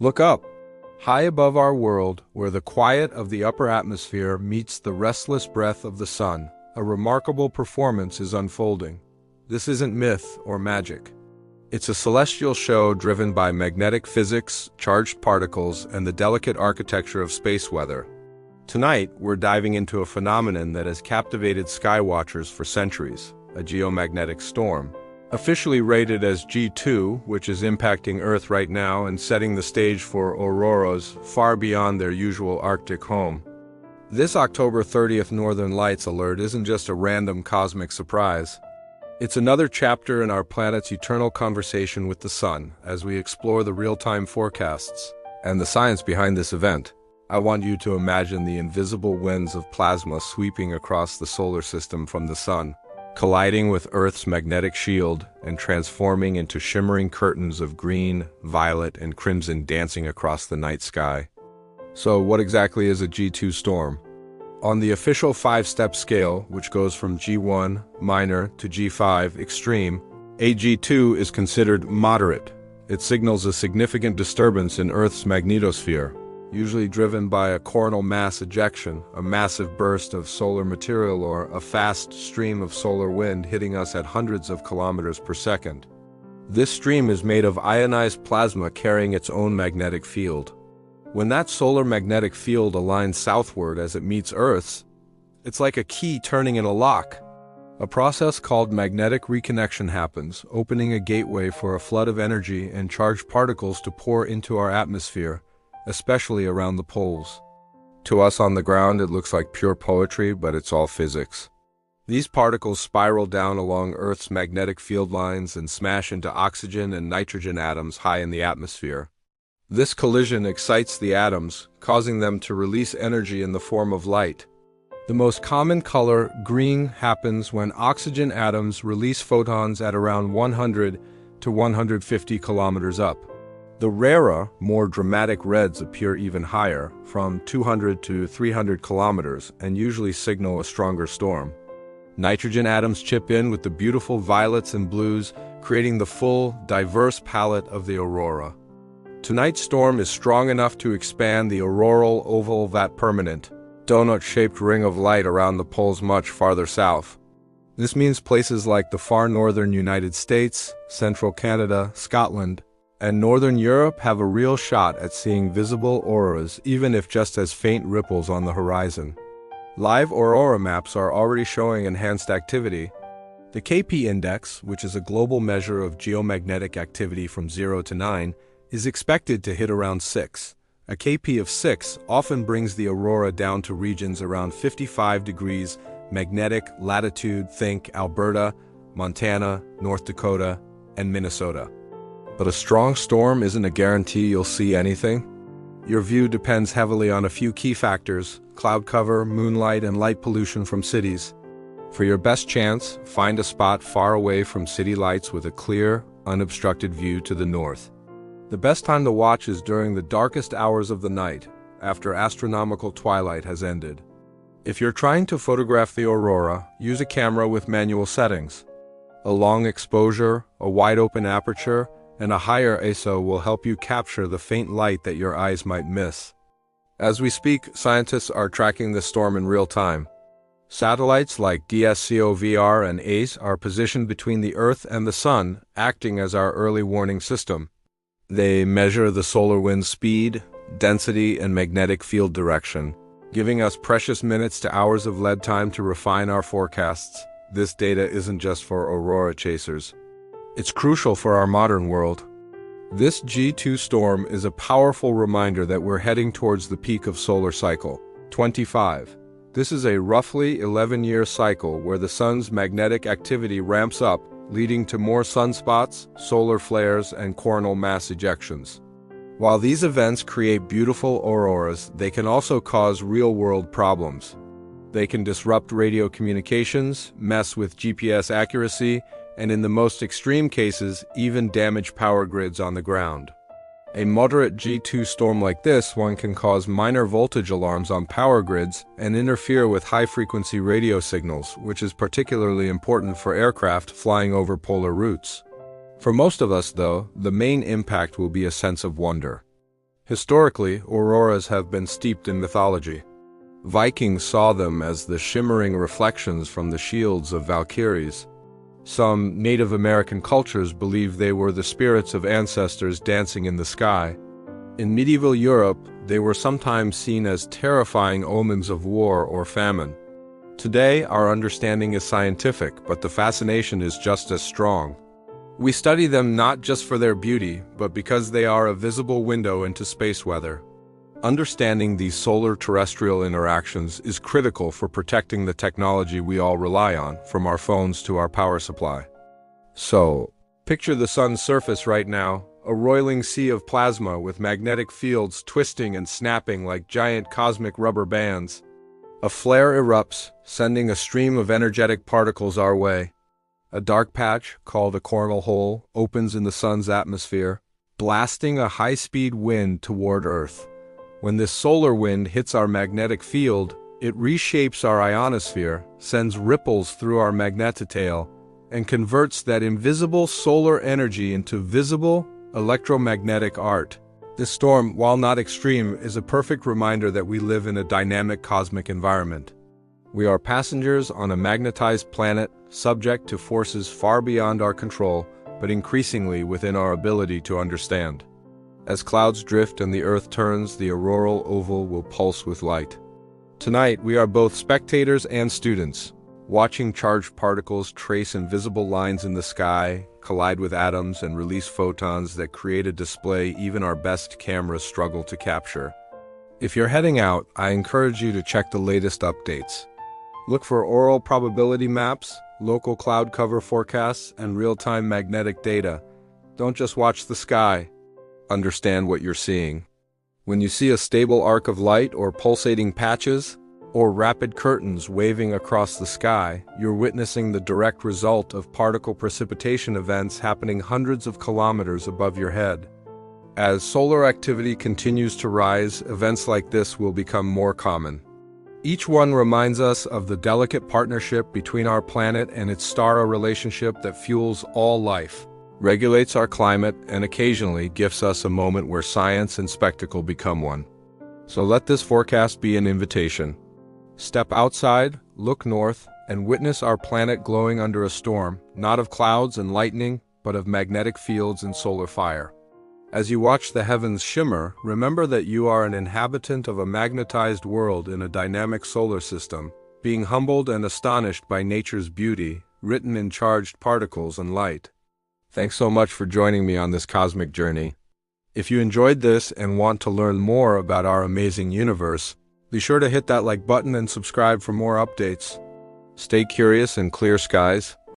Look up, high above our world, where the quiet of the upper atmosphere meets the restless breath of the sun. A remarkable performance is unfolding. This isn't myth or magic. It's a celestial show driven by magnetic physics, charged particles, and the delicate architecture of space weather. Tonight, we're diving into a phenomenon that has captivated skywatchers for centuries, a geomagnetic storm. Officially rated as G2, which is impacting Earth right now and setting the stage for auroras far beyond their usual Arctic home. This October 30th Northern Lights alert isn't just a random cosmic surprise. It's another chapter in our planet's eternal conversation with the sun as we explore the real-time forecasts and the science behind this event. I want you to imagine the invisible winds of plasma sweeping across the solar system from the sun, colliding with Earth's magnetic shield and transforming into shimmering curtains of green, violet, and crimson dancing across the night sky. So what exactly is a G2 storm? On the official 5-step scale, which goes from G1, minor, to G5, extreme, a G2 is considered moderate. It signals a significant disturbance in Earth's magnetosphere, usually driven by a coronal mass ejection, a massive burst of solar material or a fast stream of solar wind hitting us at hundreds of kilometers per second. This stream is made of ionized plasma carrying its own magnetic field. When that solar magnetic field aligns southward as it meets Earth's, it's like a key turning in a lock. A process called magnetic reconnection happens, opening a gateway for a flood of energy and charged particles to pour into our atmosphere, especially around the poles. To us on the ground, it looks like pure poetry, but it's all physics. These particles spiral down along Earth's magnetic field lines and smash into oxygen and nitrogen atoms high in the atmosphere. This collision excites the atoms, causing them to release energy in the form of light. The most common color, green, happens when oxygen atoms release photons at around 100 to 150 kilometers up. The rarer, more dramatic reds appear even higher, from 200 to 300 kilometers, and usually signal a stronger storm. Nitrogen atoms chip in with the beautiful violets and blues, creating the full, diverse palette of the aurora. Tonight's storm is strong enough to expand the auroral oval, that permanent, donut-shaped ring of light around the poles much farther south. This means places like the far northern United States, central Canada, Scotland, and northern Europe have a real shot at seeing visible auroras, even if just as faint ripples on the horizon. Live aurora maps are already showing enhanced activity. The KP index, which is a global measure of geomagnetic activity from 0 to 9, is expected to hit around 6. A KP of 6 often brings the aurora down to regions around 55 degrees magnetic latitude, think Alberta, Montana, North Dakota, and Minnesota. But a strong storm isn't a guarantee you'll see anything. Your view depends heavily on a few key factors: cloud cover, moonlight, and light pollution from cities. For your best chance, find a spot far away from city lights with a clear, unobstructed view to the north. The best time to watch is during the darkest hours of the night, after astronomical twilight has ended. If you're trying to photograph the aurora, use a camera with manual settings. A long exposure, a wide-open aperture, and a higher ISO will help you capture the faint light that your eyes might miss. As we speak, scientists are tracking the storm in real time. Satellites like DSCOVR and ACE are positioned between the Earth and the Sun, acting as our early warning system. They measure the solar wind's speed, density, and magnetic field direction, giving us precious minutes to hours of lead time to refine our forecasts. This data isn't just for aurora chasers. It's crucial for our modern world. This G2 storm is a powerful reminder that we're heading towards the peak of solar cycle 25. This is a roughly 11-year cycle where the sun's magnetic activity ramps up, leading to more sunspots, solar flares, and coronal mass ejections. While these events create beautiful auroras, they can also cause real-world problems. They can disrupt radio communications, mess with GPS accuracy, and in the most extreme cases, even damage power grids on the ground. A moderate G2 storm like this one can cause minor voltage alarms on power grids and interfere with high-frequency radio signals, which is particularly important for aircraft flying over polar routes. For most of us, though, the main impact will be a sense of wonder. Historically, auroras have been steeped in mythology. Vikings saw them as the shimmering reflections from the shields of Valkyries. Some Native American cultures believed they were the spirits of ancestors dancing in the sky. In medieval Europe, they were sometimes seen as terrifying omens of war or famine. Today, our understanding is scientific, but the fascination is just as strong. We study them not just for their beauty, but because they are a visible window into space weather. Understanding these solar-terrestrial interactions is critical for protecting the technology we all rely on, from our phones to our power supply. So, picture the sun's surface right now, a roiling sea of plasma with magnetic fields twisting and snapping like giant cosmic rubber bands. A flare erupts, sending a stream of energetic particles our way. A dark patch, called a coronal hole, opens in the sun's atmosphere, blasting a high-speed wind toward Earth. When this solar wind hits our magnetic field, it reshapes our ionosphere, sends ripples through our magnetotail, and converts that invisible solar energy into visible, electromagnetic art. This storm, while not extreme, is a perfect reminder that we live in a dynamic cosmic environment. We are passengers on a magnetized planet, subject to forces far beyond our control, but increasingly within our ability to understand. As clouds drift and the Earth turns, the auroral oval will pulse with light. Tonight, we are both spectators and students, watching charged particles trace invisible lines in the sky, collide with atoms, and release photons that create a display even our best cameras struggle to capture. If you're heading out, I encourage you to check the latest updates. Look for auroral probability maps, local cloud cover forecasts, and real-time magnetic data. Don't just watch the sky. Understand what you're seeing. When you see a stable arc of light or pulsating patches, or rapid curtains waving across the sky, you're witnessing the direct result of particle precipitation events happening hundreds of kilometers above your head. As solar activity continues to rise, events like this will become more common. Each one reminds us of the delicate partnership between our planet and its star, a relationship that fuels all life, regulates our climate, and occasionally gifts us a moment where science and spectacle become one. So let this forecast be an invitation. Step outside, look north, and witness our planet glowing under a storm, not of clouds and lightning, but of magnetic fields and solar fire. As you watch the heavens shimmer, remember that you are an inhabitant of a magnetized world in a dynamic solar system, being humbled and astonished by nature's beauty, written in charged particles and light. Thanks so much for joining me on this cosmic journey. If you enjoyed this and want to learn more about our amazing universe, be sure to hit that like button and subscribe for more updates. Stay curious and clear skies.